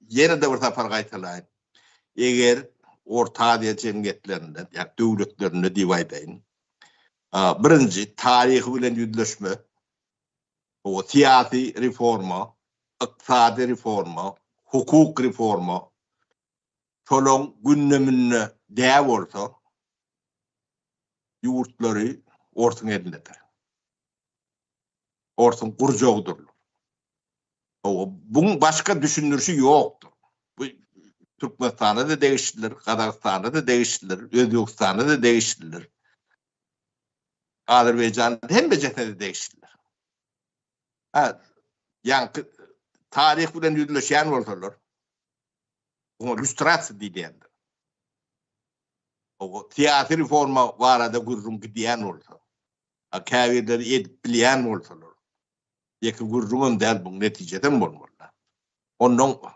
Yine de bir safar gaýtalaýyn. Eger Orta Aziýa jemgyýetlerinde, ýa döwletlerinde diýip aýdaýyn. Birinji taryhy bilen ýüzleşme, o siýasy reforma, ykdysady reforma, hukuk reforma, şolaň gündemine däw bolsa, ýurtlary ortaň elindedir. Ortaň gurjagdyr. Bunun başka düşünürşü yoktur. Bu Türkmenistan'da da değiştiler, Kazakistan'da da değiştiler, Özbekistan'da da değiştiler. Azerbaycan'da hem becetinde de değiştiler. Yani tarih bilen yüzleşen olsalar, ona lüstrasiya diýilýändir. O siyasi reforma barada gurrun gidiyen olsa, käbirleri edip bilýän bolsalar, ýeki gurrun däl bu netijeden bolmaly. Ondan